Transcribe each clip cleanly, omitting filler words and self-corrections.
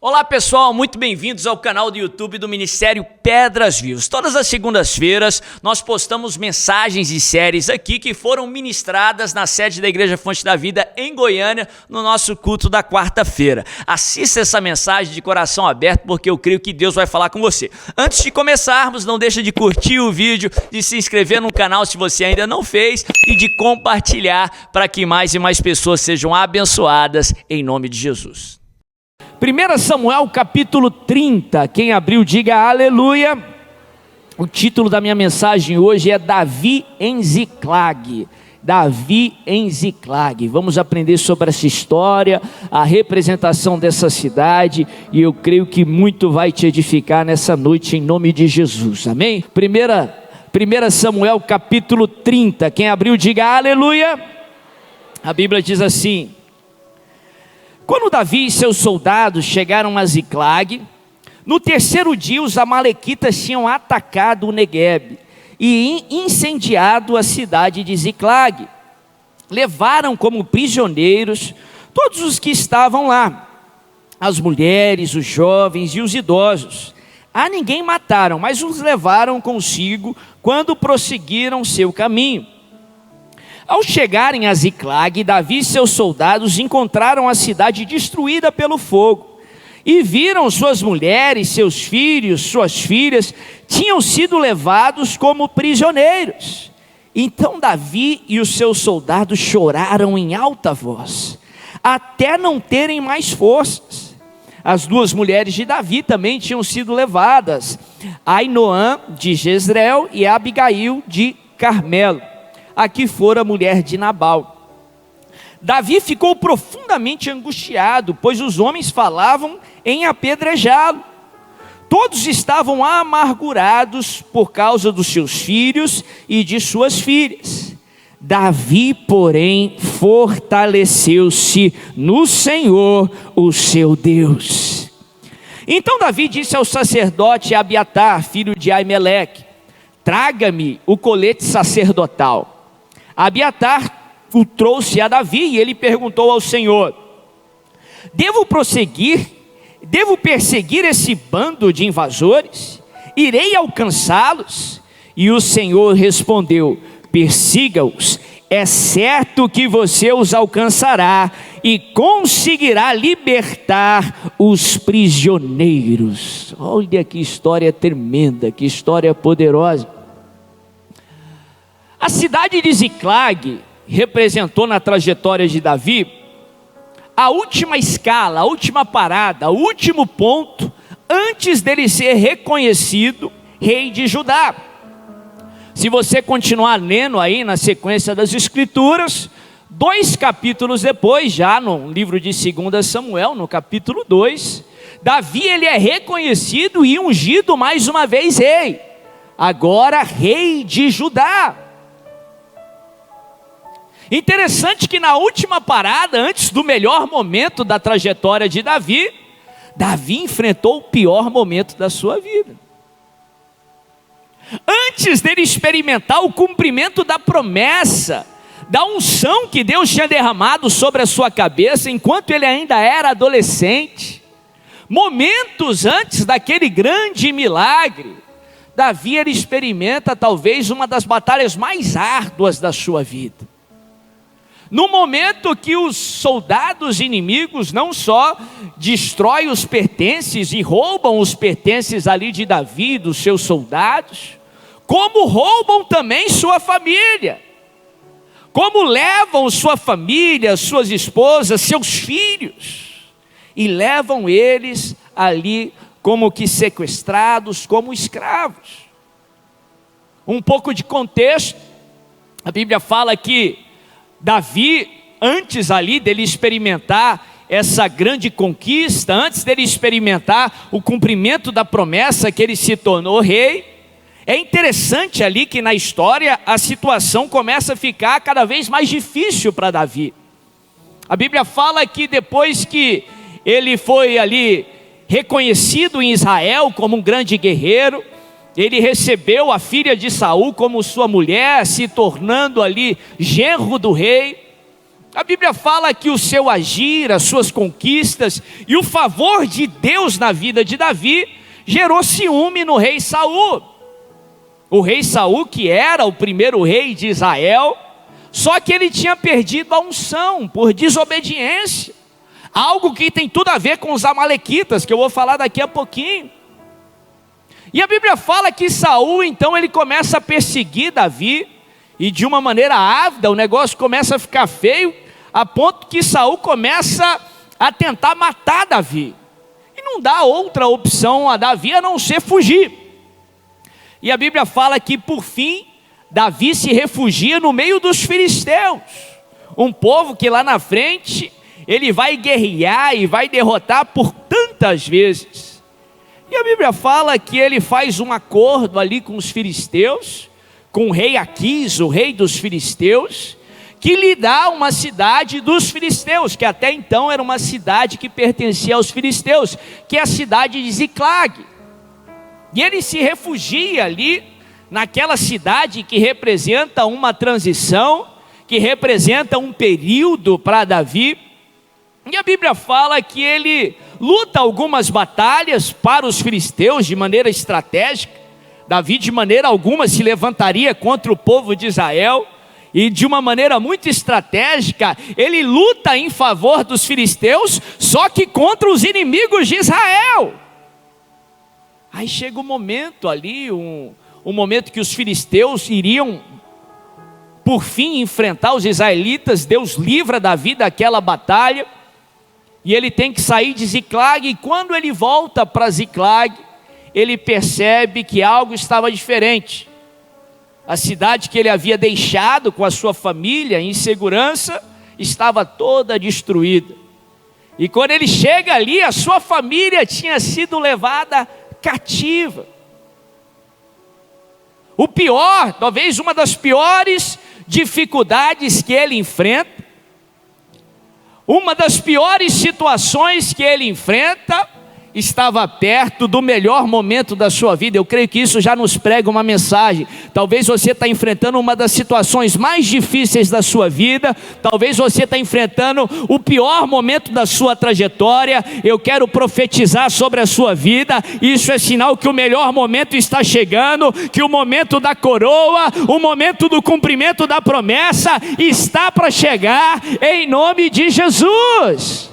Olá pessoal, muito bem-vindos ao canal do YouTube do Ministério Pedras Vivas. Todas as segundas-feiras nós postamos mensagens e séries aqui que foram ministradas na sede da Igreja Fonte da Vida em Goiânia no nosso culto da quarta-feira. Assista essa mensagem de coração aberto porque eu creio que Deus vai falar com você. Antes de começarmos, não deixa de curtir o vídeo, de se inscrever no canal se você ainda não fez e de compartilhar para que mais e mais pessoas sejam abençoadas em nome de Jesus. 1 Samuel capítulo 30, quem abriu diga aleluia. O título da minha mensagem hoje é Davi em Ziclag. Davi em Ziclag. Vamos aprender sobre essa história, a representação dessa cidade, e eu creio que muito vai te edificar nessa noite em nome de Jesus, amém? 1 Samuel capítulo 30, quem abriu diga aleluia. A Bíblia diz assim: quando Davi e seus soldados chegaram a Ziclag, no terceiro dia os amalequitas tinham atacado o Neguebe e incendiado a cidade de Ziclag. Levaram como prisioneiros todos os que estavam lá, as mulheres, os jovens e os idosos. A ninguém mataram, mas os levaram consigo quando prosseguiram seu caminho. Ao chegarem a Ziclag, Davi e seus soldados encontraram a cidade destruída pelo fogo e viram suas mulheres, seus filhos, suas filhas tinham sido levados como prisioneiros. Então Davi e os seus soldados choraram em alta voz, até não terem mais forças. As duas mulheres de Davi também tinham sido levadas, Ainoã de Jezreel e Abigail de Carmelo, a que fora mulher de Nabal. Davi ficou profundamente angustiado, pois os homens falavam em apedrejá-lo. Todos estavam amargurados por causa dos seus filhos e de suas filhas. Davi, porém, fortaleceu-se no Senhor, o seu Deus. Então Davi disse ao sacerdote Abiatar, filho de Aimeleque: traga-me o colete sacerdotal. Abiatar o trouxe a Davi e ele perguntou ao Senhor: devo perseguir esse bando de invasores? Irei alcançá-los? E o Senhor respondeu: persiga-os, é certo que você os alcançará e conseguirá libertar os prisioneiros. Olha que história tremenda, que história poderosa. A cidade de Ziclag representou na trajetória de Davi a última escala, a última parada, o último ponto antes dele ser reconhecido rei de Judá. Se você continuar lendo aí na sequência das escrituras, 2 capítulos depois, já no livro de 2 Samuel, no capítulo 2, Davi ele é reconhecido e ungido mais uma vez rei, agora rei de Judá. Interessante que na última parada, antes do melhor momento da trajetória de Davi, Davi enfrentou o pior momento da sua vida. Antes dele experimentar o cumprimento da promessa, da unção que Deus tinha derramado sobre a sua cabeça, enquanto ele ainda era adolescente, momentos antes daquele grande milagre, Davi ele experimenta talvez uma das batalhas mais árduas da sua vida. No momento que os soldados inimigos não só destroem os pertences e roubam os pertences ali de Davi e dos seus soldados, como roubam também sua família, como levam sua família, suas esposas, seus filhos, e levam eles ali como que sequestrados, como escravos. Um pouco de contexto, a Bíblia fala que Davi, antes ali dele experimentar essa grande conquista, antes dele experimentar o cumprimento da promessa que ele se tornou rei, é interessante ali que na história a situação começa a ficar cada vez mais difícil para Davi. A Bíblia fala que depois que ele foi ali reconhecido em Israel como um grande guerreiro, ele recebeu a filha de Saul como sua mulher, se tornando ali genro do rei. A Bíblia fala que o seu agir, as suas conquistas e o favor de Deus na vida de Davi gerou ciúme no rei Saul. O rei Saul, que era o primeiro rei de Israel, só que ele tinha perdido a unção por desobediência. Algo que tem tudo a ver com os amalequitas, que eu vou falar daqui a pouquinho. E a Bíblia fala que Saul, então, ele começa a perseguir Davi, e de uma maneira ávida, o negócio começa a ficar feio, a ponto que Saul começa a tentar matar Davi. E não dá outra opção a Davi a não ser fugir. E a Bíblia fala que, por fim, Davi se refugia no meio dos filisteus. Um povo que lá na frente, ele vai guerrear e vai derrotar por tantas vezes. E a Bíblia fala que ele faz um acordo ali com os filisteus, com o rei Aquis, o rei dos filisteus, que lhe dá uma cidade dos filisteus, que até então era uma cidade que pertencia aos filisteus, que é a cidade de Ziclag. E ele se refugia ali, naquela cidade que representa uma transição, que representa um período para Davi. E a Bíblia fala que ele luta algumas batalhas para os filisteus de maneira estratégica. Davi de maneira alguma se levantaria contra o povo de Israel, e de uma maneira muito estratégica, ele luta em favor dos filisteus, só que contra os inimigos de Israel. Aí chega um momento ali, um momento que os filisteus iriam, por fim, enfrentar os israelitas. Deus livra Davi daquela batalha, e ele tem que sair de Ziclag, e quando ele volta para Ziclag, ele percebe que algo estava diferente. A cidade que ele havia deixado com a sua família em segurança, estava toda destruída. E quando ele chega ali, a sua família tinha sido levada cativa. O pior, talvez uma das piores dificuldades que ele enfrenta, uma das piores situações que ele enfrenta, estava perto do melhor momento da sua vida. Eu creio que isso já nos prega uma mensagem. Talvez você está enfrentando uma das situações mais difíceis da sua vida, talvez você está enfrentando o pior momento da sua trajetória. Eu quero profetizar sobre a sua vida, isso é sinal que o melhor momento está chegando, que o momento da coroa, o momento do cumprimento da promessa está para chegar, em nome de Jesus.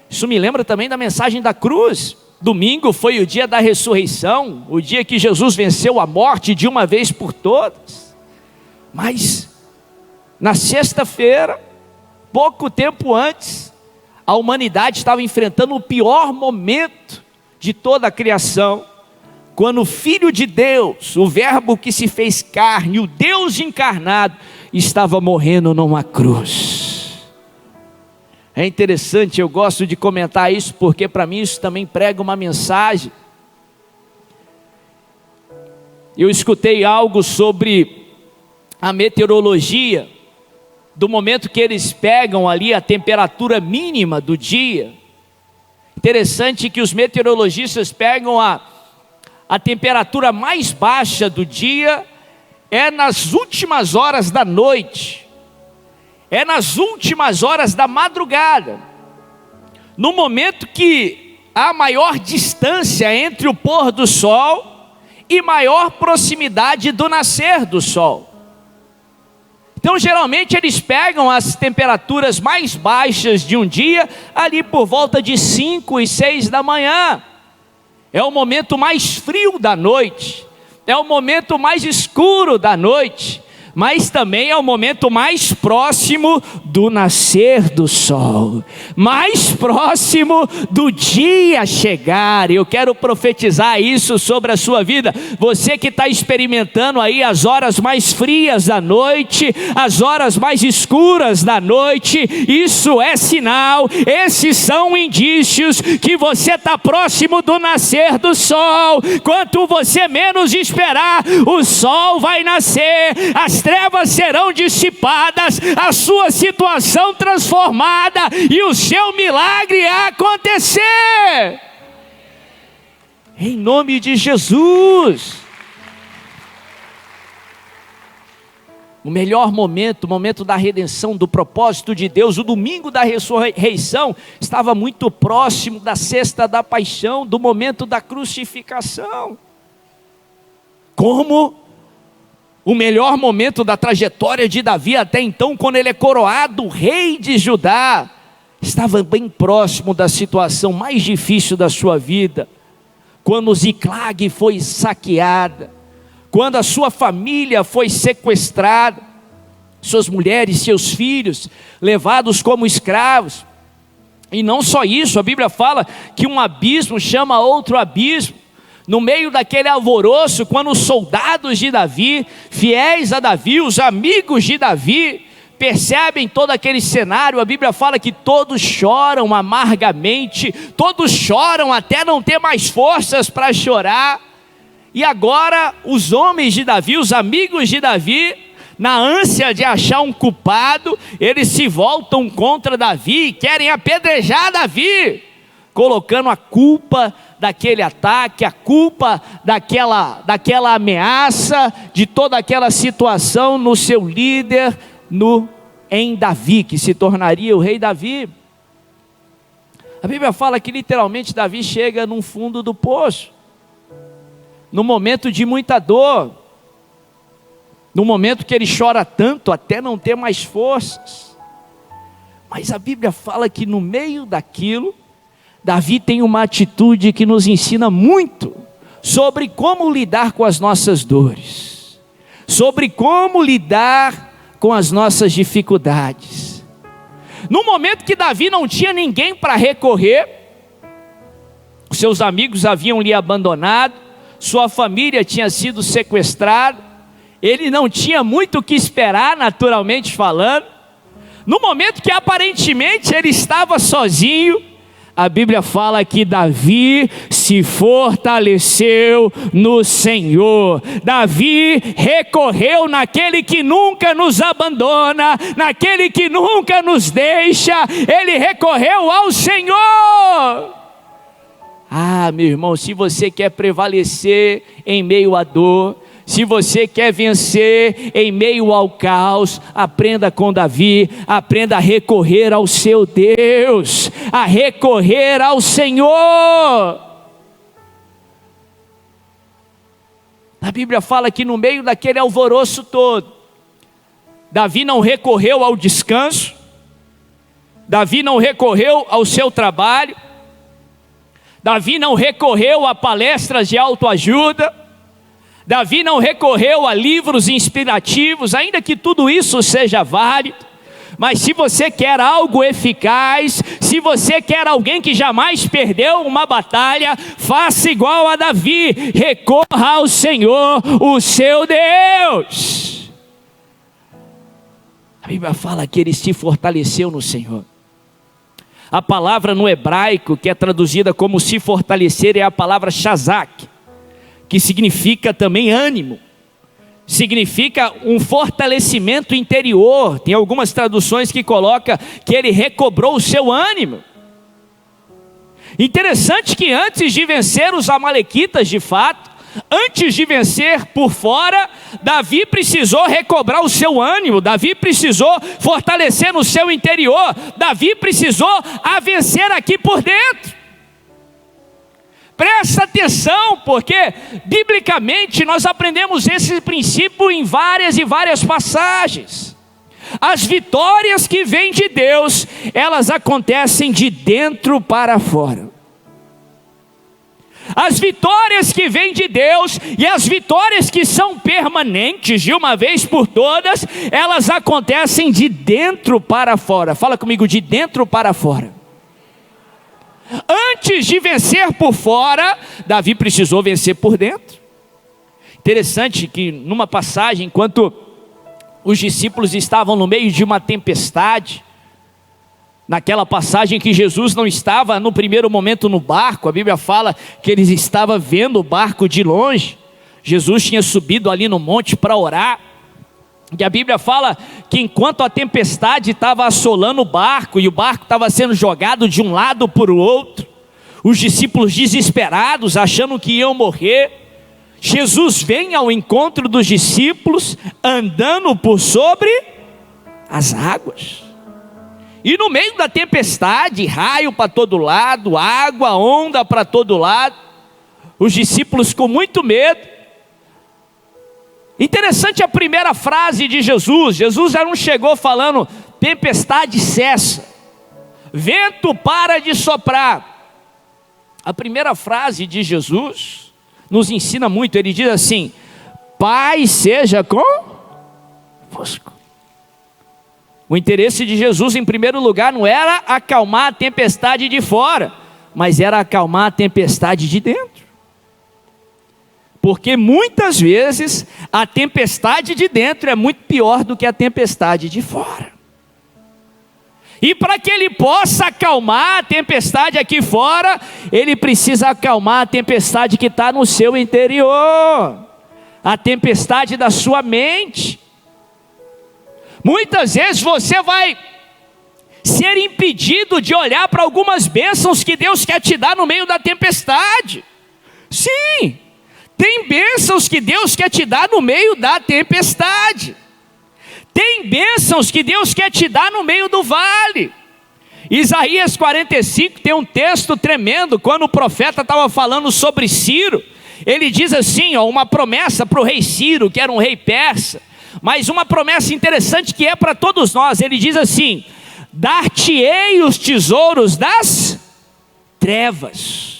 Isso me lembra também da mensagem da cruz. Domingo foi o dia da ressurreição, o dia que Jesus venceu a morte de uma vez por todas. Mas na sexta-feira, pouco tempo antes, a humanidade estava enfrentando o pior momento de toda a criação, quando o Filho de Deus, o Verbo que se fez carne, o Deus encarnado, estava morrendo numa cruz. É interessante, eu gosto de comentar isso, porque para mim isso também prega uma mensagem. Eu escutei algo sobre a meteorologia, do momento que eles pegam ali a temperatura mínima do dia. Interessante que os meteorologistas pegam a temperatura mais baixa do dia, é nas últimas horas da noite. É nas últimas horas da madrugada, no momento que há maior distância entre o pôr do sol e maior proximidade do nascer do sol. Então geralmente eles pegam as temperaturas mais baixas de um dia, ali por volta de 5 e 6 da manhã. É o momento mais frio da noite, é o momento mais escuro da noite, mas também é o momento mais próximo do nascer do sol, mais próximo do dia chegar. Eu quero profetizar isso sobre a sua vida. Você que está experimentando aí as horas mais frias da noite, as horas mais escuras da noite, isso é sinal, esses são indícios que você está próximo do nascer do sol. Quanto você menos esperar, o sol vai nascer, as trevas serão dissipadas, a sua situação transformada e o seu milagre acontecer. Em nome de Jesus. O melhor momento, o momento da redenção, do propósito de Deus, o domingo da ressurreição, estava muito próximo da sexta da paixão, do momento da crucificação. Como o melhor momento da trajetória de Davi até então, quando ele é coroado rei de Judá, estava bem próximo da situação mais difícil da sua vida, quando Ziclag foi saqueada, quando a sua família foi sequestrada, suas mulheres, seus filhos, levados como escravos. E não só isso, a Bíblia fala que um abismo chama outro abismo. No meio daquele alvoroço, quando os soldados de Davi, fiéis a Davi, os amigos de Davi, percebem todo aquele cenário, a Bíblia fala que todos choram amargamente, todos choram até não ter mais forças para chorar. E agora os homens de Davi, os amigos de Davi, na ânsia de achar um culpado, eles se voltam contra Davi e querem apedrejar Davi, colocando a culpa daquele ataque, a culpa daquela ameaça, de toda aquela situação no seu líder, em Davi, que se tornaria o rei Davi. A Bíblia fala que literalmente Davi chega no fundo do poço, no momento de muita dor, no momento que ele chora tanto até não ter mais forças. Mas a Bíblia fala que no meio daquilo, Davi tem uma atitude que nos ensina muito sobre como lidar com as nossas dores, sobre como lidar com as nossas dificuldades. No momento que Davi não tinha ninguém para recorrer, seus amigos haviam lhe abandonado, sua família tinha sido sequestrada, ele não tinha muito o que esperar, naturalmente falando. No momento que aparentemente ele estava sozinho, a Bíblia fala que Davi se fortaleceu no Senhor. Davi recorreu naquele que nunca nos abandona, naquele que nunca nos deixa, ele recorreu ao Senhor. Ah, meu irmão, se você quer prevalecer em meio à dor, se você quer vencer em meio ao caos, aprenda com Davi, aprenda a recorrer ao seu Deus, a recorrer ao Senhor. A Bíblia fala que no meio daquele alvoroço todo, Davi não recorreu ao descanso, Davi não recorreu ao seu trabalho, Davi não recorreu a palestras de autoajuda, Davi não recorreu a livros inspirativos, ainda que tudo isso seja válido. Mas se você quer algo eficaz, se você quer alguém que jamais perdeu uma batalha, faça igual a Davi, recorra ao Senhor, o seu Deus. A Bíblia fala que ele se fortaleceu no Senhor. A palavra no hebraico, que é traduzida como se fortalecer, é a palavra shazak, que significa também ânimo, significa um fortalecimento interior. Tem algumas traduções que colocam que ele recobrou o seu ânimo. Interessante que antes de vencer os amalequitas de fato, antes de vencer por fora, Davi precisou recobrar o seu ânimo, Davi precisou fortalecer no seu interior, Davi precisou vencer aqui por dentro. Presta atenção, porque biblicamente nós aprendemos esse princípio em várias e várias passagens. As vitórias que vêm de Deus, elas acontecem de dentro para fora. As vitórias que vêm de Deus e as vitórias que são permanentes de uma vez por todas, elas acontecem de dentro para fora. Fala comigo, de dentro para fora. Antes de vencer por fora, Davi precisou vencer por dentro. Interessante que numa passagem, enquanto os discípulos estavam no meio de uma tempestade, naquela passagem que Jesus não estava no primeiro momento no barco, a Bíblia fala que ele estava vendo o barco de longe. Jesus tinha subido ali no monte para orar. E a Bíblia fala que enquanto a tempestade estava assolando o barco, e o barco estava sendo jogado de um lado para o outro, os discípulos desesperados, achando que iam morrer, Jesus vem ao encontro dos discípulos andando por sobre as águas. E no meio da tempestade, raio para todo lado, água, onda para todo lado, os discípulos com muito medo. Interessante a primeira frase de Jesus. Jesus já não chegou falando: tempestade cessa, vento para de soprar. A primeira frase de Jesus nos ensina muito. Ele diz assim: paz seja convosco. O interesse de Jesus, em primeiro lugar, não era acalmar a tempestade de fora, mas era acalmar a tempestade de dentro. Porque muitas vezes a tempestade de dentro é muito pior do que a tempestade de fora. E para que ele possa acalmar a tempestade aqui fora, ele precisa acalmar a tempestade que está no seu interior, a tempestade da sua mente. Muitas vezes você vai ser impedido de olhar para algumas bênçãos que Deus quer te dar no meio da tempestade. Sim, tem bênçãos que Deus quer te dar no meio da tempestade. Tem bênçãos que Deus quer te dar no meio do vale. Isaías 45 tem um texto tremendo, quando o profeta estava falando sobre Ciro. Ele diz assim, uma promessa para o rei Ciro, que era um rei persa, mas uma promessa interessante que é para todos nós. Ele diz assim: dar-te-ei os tesouros das trevas.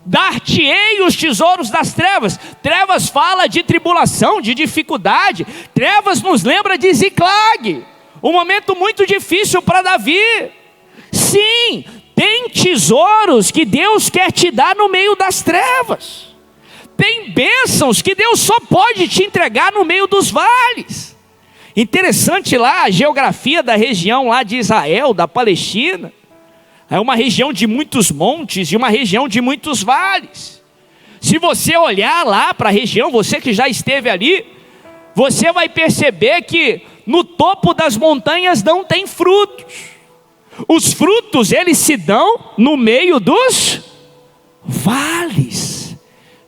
Dar-te-ei os tesouros das trevas. Trevas fala de tribulação, de dificuldade. Trevas nos lembra de Ziclag, um momento muito difícil para Davi. Sim, tem tesouros que Deus quer te dar no meio das trevas. Tem bênçãos que Deus só pode te entregar no meio dos vales. Interessante lá a geografia da região lá de Israel, da Palestina. É uma região de muitos montes e uma região de muitos vales. Se você olhar lá para a região, você que já esteve ali, você vai perceber que no topo das montanhas não tem frutos. Os frutos, eles se dão no meio dos vales.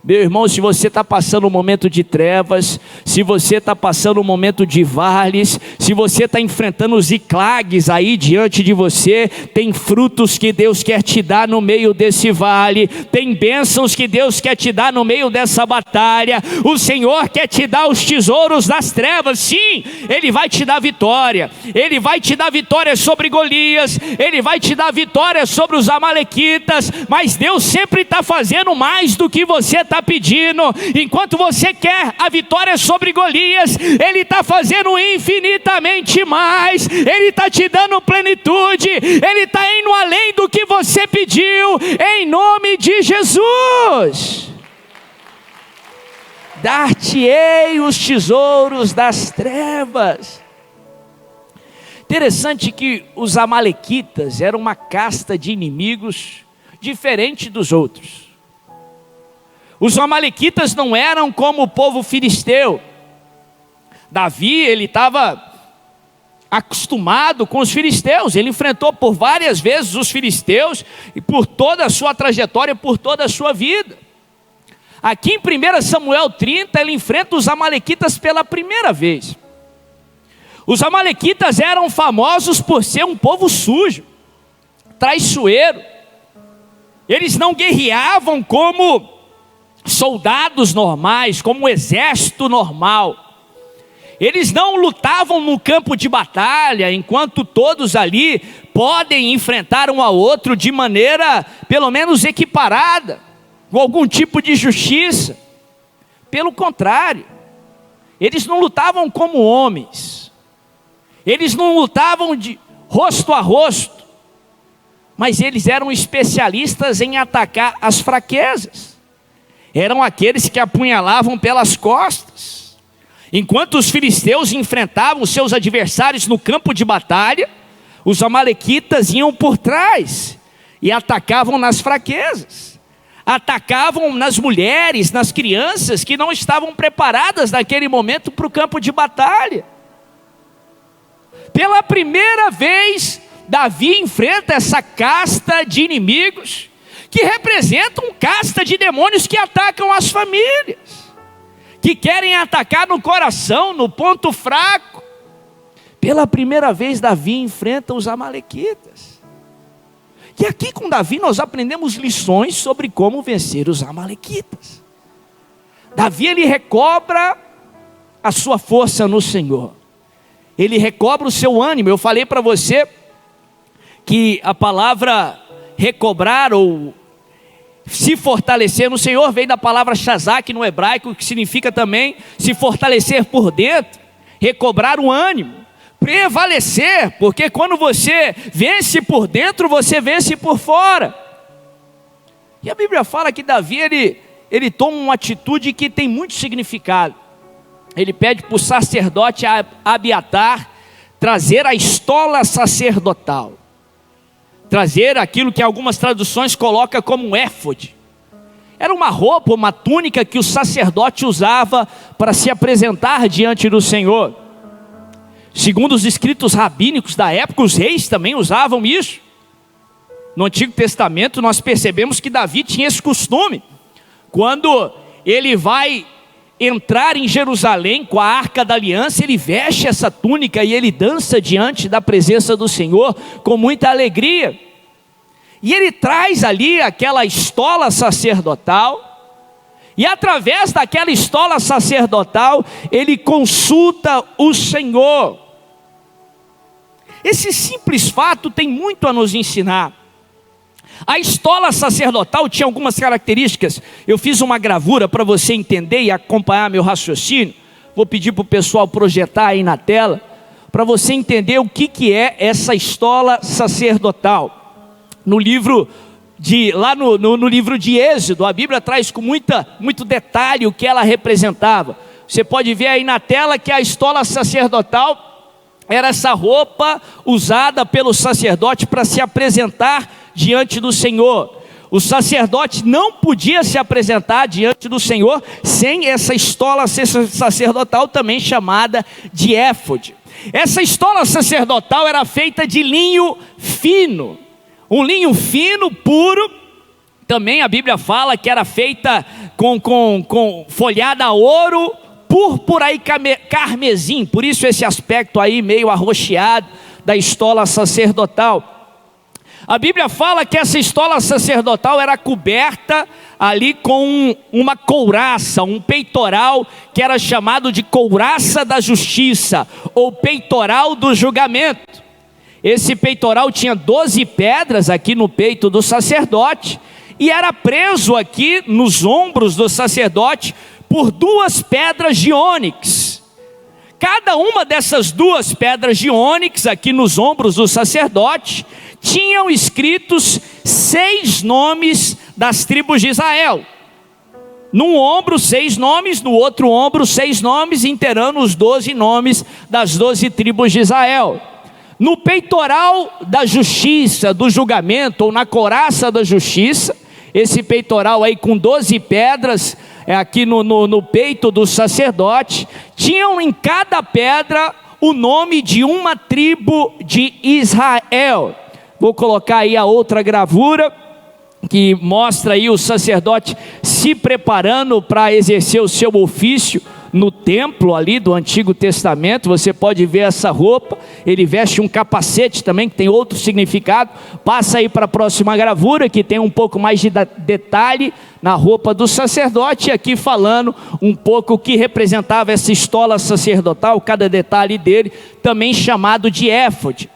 Meu irmão, se você está passando um momento de trevas, se você está passando um momento de vales, se você está enfrentando os Ziclags aí diante de você, tem frutos que Deus quer te dar no meio desse vale, tem bênçãos que Deus quer te dar no meio dessa batalha. O Senhor quer te dar os tesouros das trevas. Sim, Ele vai te dar vitória. Ele vai te dar vitória sobre Golias, Ele vai te dar vitória sobre os amalequitas, mas Deus sempre está fazendo mais do que você está pedindo. Enquanto você quer a vitória sobre Golias, Ele está fazendo infinitamente mais. Ele está te dando plenitude. Ele está indo além do que você pediu, em nome de Jesus. Dar-te-ei os tesouros das trevas. Interessante que os amalequitas eram uma casta de inimigos diferente dos outros. Os amalequitas não eram como o povo filisteu. Davi, ele estava acostumado com os filisteus. Ele enfrentou por várias vezes os filisteus, e por toda a sua trajetória, por toda a sua vida. Aqui em 1 Samuel 30, ele enfrenta os amalequitas pela primeira vez. Os amalequitas eram famosos por ser um povo sujo, traiçoeiro. Eles não guerreavam como soldados normais, como um exército normal. Eles não lutavam no campo de batalha, enquanto todos ali podem enfrentar um ao outro de maneira pelo menos equiparada, com algum tipo de justiça. Pelo contrário, eles não lutavam como homens, eles não lutavam de rosto a rosto, mas eles eram especialistas em atacar as fraquezas. Eram aqueles que apunhalavam pelas costas. Enquanto os filisteus enfrentavam seus adversários no campo de batalha, os amalequitas iam por trás e atacavam nas fraquezas. Atacavam nas mulheres, nas crianças que não estavam preparadas naquele momento para o campo de batalha. Pela primeira vez, Davi enfrenta essa casta de inimigos que representam casta de demônios que atacam as famílias. que querem atacar no coração, no ponto fraco. Pela primeira vez, Davi enfrenta os amalequitas. E aqui com Davi nós aprendemos lições sobre como vencer os amalequitas. Davi, ele recobra a sua força no Senhor. Ele recobra o seu ânimo. Eu falei para você que a palavra recobrar ou se fortalecer no Senhor vem da palavra shazak no hebraico, que significa também se fortalecer por dentro, recobrar o ânimo, prevalecer, porque quando você vence por dentro, você vence por fora. E a Bíblia fala que Davi, ele toma uma atitude que tem muito significado. Ele pede para o sacerdote Abiatar trazer a estola sacerdotal, trazer aquilo que algumas traduções colocam como um éfode. Era uma roupa, uma túnica que o sacerdote usava para se apresentar diante do Senhor. Segundo os escritos rabínicos da época, os reis também usavam isso. No Antigo Testamento nós percebemos que Davi tinha esse costume. Quando ele vai entrar em Jerusalém com a Arca da Aliança, ele veste essa túnica e ele dança diante da presença do Senhor com muita alegria. E ele traz ali aquela estola sacerdotal, e através daquela estola sacerdotal, ele consulta o Senhor. Esse simples fato tem muito a nos ensinar. A estola sacerdotal tinha algumas características. Eu fiz uma gravura para você entender e acompanhar meu raciocínio. Vou pedir para o pessoal projetar aí na tela, para você entender o que é essa estola sacerdotal. No livro no livro de Êxodo, a Bíblia traz com muito detalhe o que ela representava. Você pode ver aí na tela que a estola sacerdotal era essa roupa usada pelo sacerdote para se apresentar diante do Senhor. O sacerdote não podia se apresentar diante do Senhor sem essa estola sacerdotal, também chamada de éfode. Essa estola sacerdotal era feita de linho fino, um linho fino, puro. Também a Bíblia fala que era feita com folhada a ouro, púrpura e carmesim. Por isso esse aspecto aí meio arroxeado da estola sacerdotal. A Bíblia fala que essa estola sacerdotal era coberta ali com uma couraça, um peitoral que era chamado de couraça da justiça ou peitoral do julgamento. Esse peitoral tinha 12 pedras aqui no peito do sacerdote e era preso aqui nos ombros do sacerdote por 2 pedras de ônix. Cada uma dessas 2 pedras de ônix aqui nos ombros do sacerdote tinham escritos 6 nomes das tribos de Israel. Num ombro 6 nomes, no outro ombro 6 nomes, inteirando os 12 nomes das 12 tribos de Israel. No peitoral da justiça, do julgamento, ou na couraça da justiça, esse peitoral aí com 12 pedras, aqui no peito do sacerdote, tinham em cada pedra o nome de uma tribo de Israel. Vou colocar aí a outra gravura, que mostra aí o sacerdote se preparando para exercer o seu ofício no templo ali do Antigo Testamento. Você pode ver essa roupa, ele veste um capacete também, que tem outro significado. Passa aí para a próxima gravura, que tem um pouco mais de detalhe na roupa do sacerdote, aqui falando um pouco o que representava essa estola sacerdotal, cada detalhe dele, também chamado de éfode.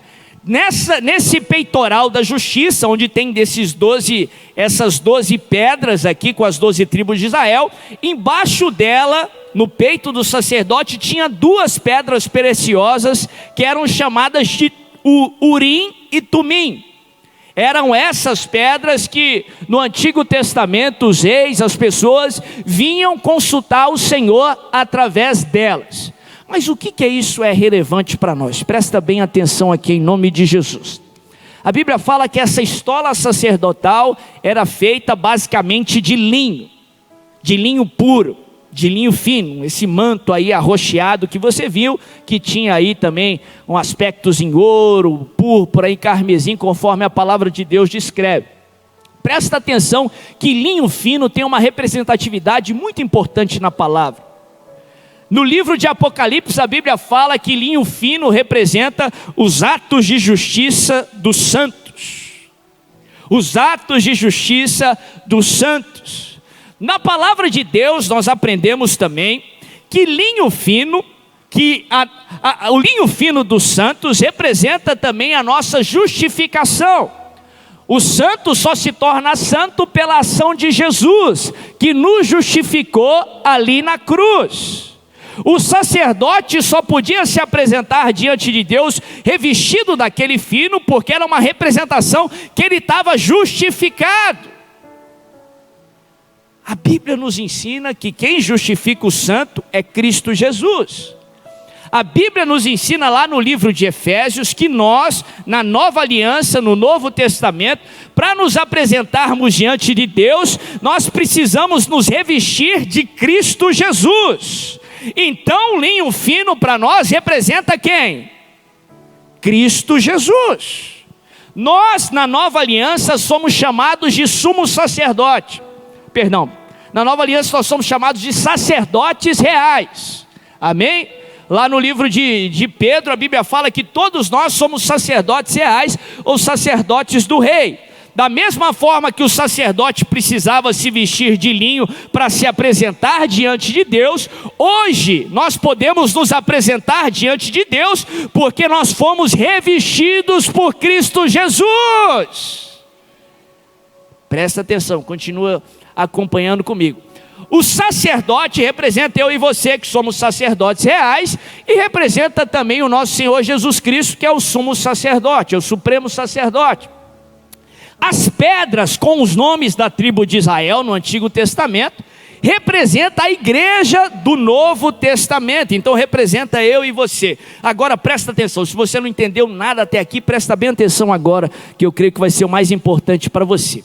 Nesse peitoral da justiça, onde tem essas 12 pedras aqui com as 12 tribos de Israel, embaixo dela, no peito do sacerdote, tinha 2 pedras preciosas que eram chamadas de Urim e Tumim. Eram essas pedras que no Antigo Testamento os reis, as pessoas vinham consultar o Senhor através delas. Mas o que isso é relevante para nós? Presta bem atenção aqui em nome de Jesus. A Bíblia fala que essa estola sacerdotal era feita basicamente de linho puro, de linho fino. Esse manto aí arroxeado que você viu, que tinha aí também um aspectos em ouro, púrpura e carmesim, conforme a palavra de Deus descreve. Presta atenção que linho fino tem uma representatividade muito importante na palavra. No livro de Apocalipse, a Bíblia fala que linho fino representa os atos de justiça dos santos. Os atos de justiça dos santos. Na palavra de Deus, nós aprendemos também que linho fino, o linho fino dos santos representa também a nossa justificação. O santo só se torna santo pela ação de Jesus, que nos justificou ali na cruz. O sacerdote só podia se apresentar diante de Deus revestido daquele fino, porque era uma representação que ele estava justificado. A Bíblia nos ensina que quem justifica o santo é Cristo Jesus. A Bíblia nos ensina lá no livro de Efésios que nós, na nova aliança, no Novo Testamento, para nos apresentarmos diante de Deus, nós precisamos nos revestir de Cristo Jesus. Então o linho fino para nós representa quem? Cristo Jesus. Nós, na nova aliança, somos chamados de sumo sacerdote. Perdão, na nova aliança nós somos chamados de sacerdotes reais. Amém? Lá no livro de Pedro, a Bíblia fala que todos nós somos sacerdotes reais ou sacerdotes do rei. Da mesma forma que o sacerdote precisava se vestir de linho para se apresentar diante de Deus, hoje nós podemos nos apresentar diante de Deus porque nós fomos revestidos por Cristo Jesus. Presta atenção, continua acompanhando comigo. O sacerdote representa eu e você, que somos sacerdotes reais, e representa também o nosso Senhor Jesus Cristo, que é o sumo sacerdote, é o supremo sacerdote. As pedras com os nomes da tribo de Israel no Antigo Testamento representa a igreja do Novo Testamento, então representa eu e você. Agora presta atenção, se você não entendeu nada até aqui, presta bem atenção agora, que eu creio que vai ser o mais importante para você.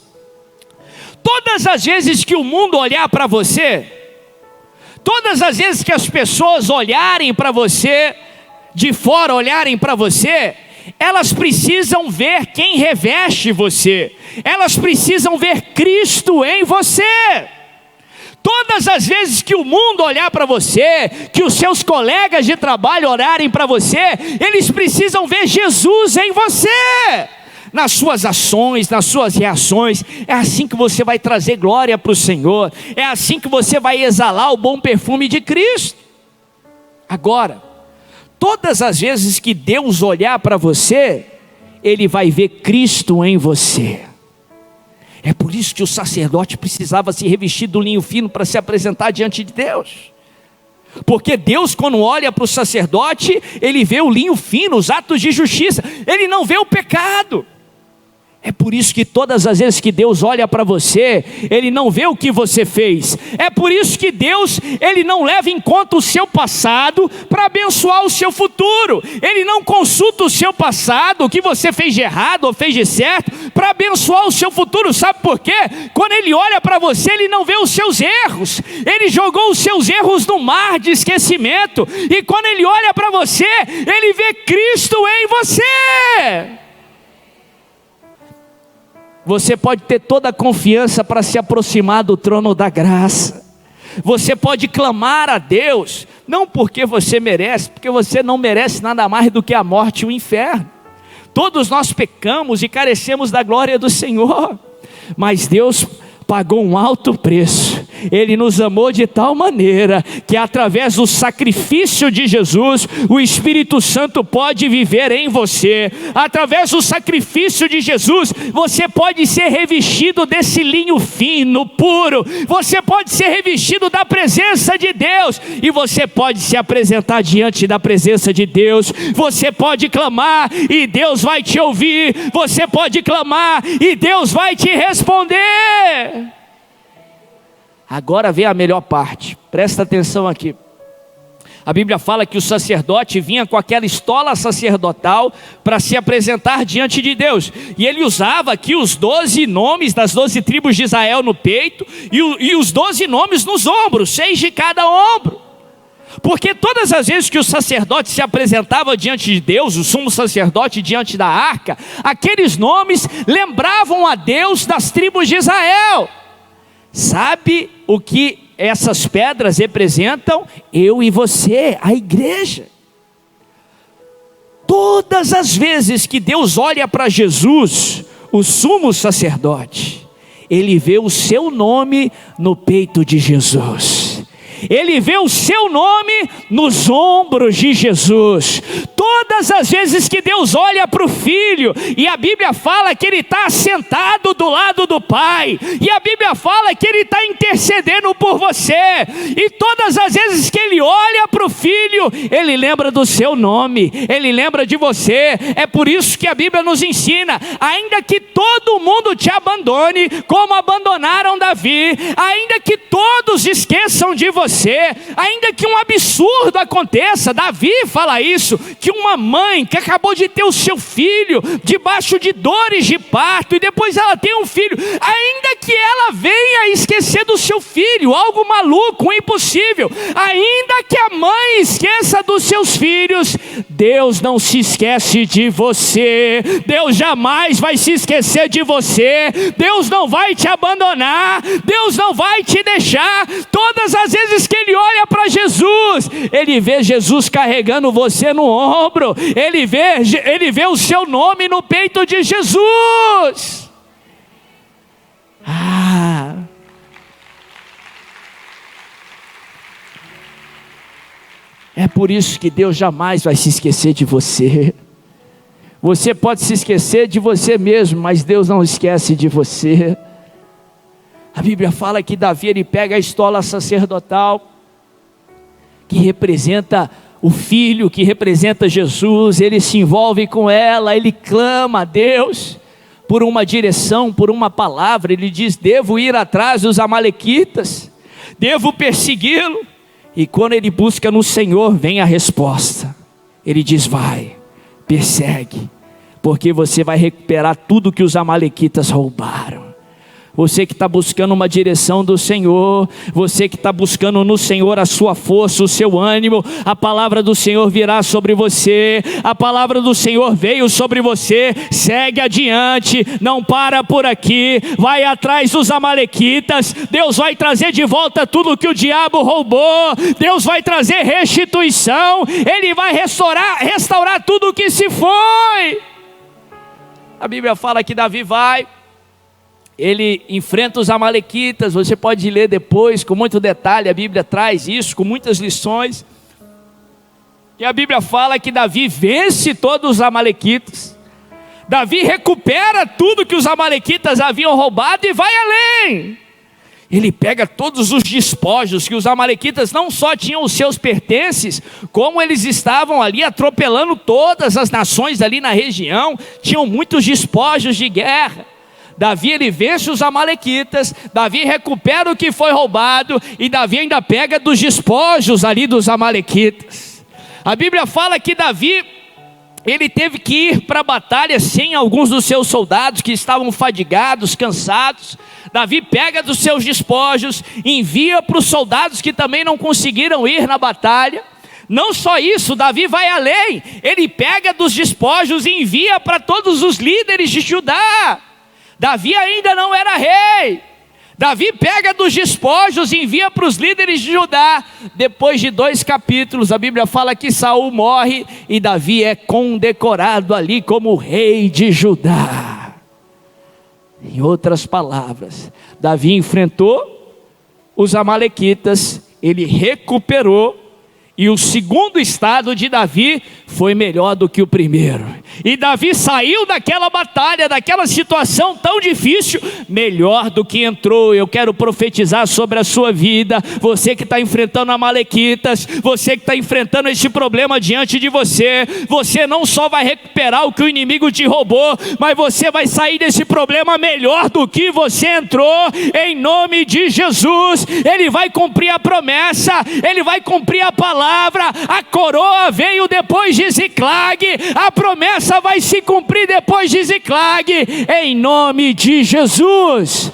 Todas as vezes que o mundo olhar para você, todas as vezes que as pessoas olharem para você, de fora olharem para você, elas precisam ver quem reveste você, elas precisam ver Cristo em você. Todas as vezes que o mundo olhar para você, que os seus colegas de trabalho olharem para você, eles precisam ver Jesus em você. Nas suas ações, nas suas reações, é assim que você vai trazer glória para o Senhor, é assim que você vai exalar o bom perfume de Cristo. Agora, todas as vezes que Deus olhar para você, Ele vai ver Cristo em você. É por isso que o sacerdote precisava se revestir do linho fino para se apresentar diante de Deus. Porque Deus, quando olha para o sacerdote, Ele vê o linho fino, os atos de justiça, Ele não vê o pecado. É por isso que todas as vezes que Deus olha para você, Ele não vê o que você fez. É por isso que Deus, Ele não leva em conta o seu passado para abençoar o seu futuro. Ele não consulta o seu passado, o que você fez de errado ou fez de certo, para abençoar o seu futuro. Sabe por quê? Quando Ele olha para você, Ele não vê os seus erros. Ele jogou os seus erros no mar de esquecimento. E quando Ele olha para você, Ele vê Cristo em você. Você pode ter toda a confiança para se aproximar do trono da graça. Você pode clamar a Deus, não porque você merece, porque você não merece nada mais do que a morte e o inferno. Todos nós pecamos e carecemos da glória do Senhor, mas Deus pagou um alto preço. Ele nos amou de tal maneira que através do sacrifício de Jesus, o Espírito Santo pode viver em você. Através do sacrifício de Jesus, você pode ser revestido desse linho fino, puro. Você pode ser revestido da presença de Deus. E você pode se apresentar diante da presença de Deus. Você pode clamar e Deus vai te ouvir. Você pode clamar e Deus vai te responder. Agora vem a melhor parte, presta atenção aqui. A Bíblia fala que o sacerdote vinha com aquela estola sacerdotal para se apresentar diante de Deus. E ele usava aqui os 12 nomes das 12 tribos de Israel no peito e os 12 nomes nos ombros, 6 de cada ombro. Porque todas as vezes que o sacerdote se apresentava diante de Deus, o sumo sacerdote diante da arca, aqueles nomes lembravam a Deus das tribos de Israel. sabe o que essas pedras representam? Eu e você, a igreja. Todas as vezes que Deus olha para Jesus, o sumo sacerdote, ele vê o seu nome no peito de Jesus. Ele vê o seu nome nos ombros de Jesus. Todas as vezes que Deus olha para o Filho, e a Bíblia fala que Ele está sentado do lado do Pai, e a Bíblia fala que Ele está intercedendo por você, e todas as vezes que Ele olha para o Filho, Ele lembra do seu nome, Ele lembra de você. É por isso que a Bíblia nos ensina, ainda que todo mundo te abandone, como abandonaram Davi, ainda que todos esqueçam de você, ainda que um absurdo aconteça, Davi fala isso, que uma mãe que acabou de ter o seu filho, debaixo de dores de parto, e depois ela tem um filho, ainda que ela venha esquecer do seu filho, algo maluco, um impossível, ainda que a mãe esqueça dos seus filhos, Deus não se esquece de você, Deus jamais vai se esquecer de você, Deus não vai te abandonar, Deus não vai te deixar. Todas as vezes que Ele olha para Jesus, Ele vê Jesus carregando você no ombro, Ele vê o seu nome no peito de Jesus. É por isso que Deus jamais vai se esquecer de você. Você pode se esquecer de você mesmo, mas Deus não esquece de você. A Bíblia fala que Davi, ele pega a estola sacerdotal, que representa o Filho, que representa Jesus, ele se envolve com ela, ele clama a Deus por uma direção, por uma palavra. Ele diz: devo ir atrás dos amalequitas, devo persegui-lo. E quando ele busca no Senhor, vem a resposta. Ele diz: vai, persegue, porque você vai recuperar tudo que os amalequitas roubaram. Você que está buscando uma direção do Senhor, você que está buscando no Senhor a sua força, o seu ânimo, a palavra do Senhor virá sobre você, a palavra do Senhor veio sobre você. Segue adiante, não para por aqui, vai atrás dos amalequitas. Deus vai trazer de volta tudo que o diabo roubou, Deus vai trazer restituição, Ele vai restaurar tudo que se foi. A Bíblia fala que Davi vai, ele enfrenta os amalequitas. Você pode ler depois com muito detalhe, a Bíblia traz isso com muitas lições. E a Bíblia fala que Davi vence todos os amalequitas. Davi recupera tudo que os amalequitas haviam roubado e vai além. Ele pega todos os despojos que os amalequitas não só tinham os seus pertences, como eles estavam ali atropelando todas as nações ali na região, tinham muitos despojos de guerra. Davi, ele vence os amalequitas, Davi recupera o que foi roubado, e Davi ainda pega dos despojos ali dos amalequitas. A Bíblia fala que Davi, ele teve que ir para a batalha sem alguns dos seus soldados que estavam fadigados, cansados. Davi pega dos seus despojos, envia para os soldados que também não conseguiram ir na batalha. Não só isso, Davi vai além, ele pega dos despojos e envia para todos os líderes de Judá. Davi ainda não era rei. Davi pega dos despojos e envia para os líderes de Judá. Depois de 2 capítulos, a Bíblia fala que Saul morre e Davi é condecorado ali como rei de Judá. Em outras palavras, Davi enfrentou os amalequitas, ele recuperou, e o segundo estado de Davi foi melhor do que o primeiro. E Davi saiu daquela batalha, daquela situação tão difícil, melhor do que entrou. Eu quero profetizar sobre a sua vida. Você que está enfrentando amalequitas, você que está enfrentando esse problema diante de você, você não só vai recuperar o que o inimigo te roubou, mas você vai sair desse problema melhor do que você entrou, em nome de Jesus. Ele vai cumprir a promessa, ele vai cumprir a palavra. A coroa veio depois de Ziclag, a promessa vai se cumprir depois de Ziclag, em nome de Jesus.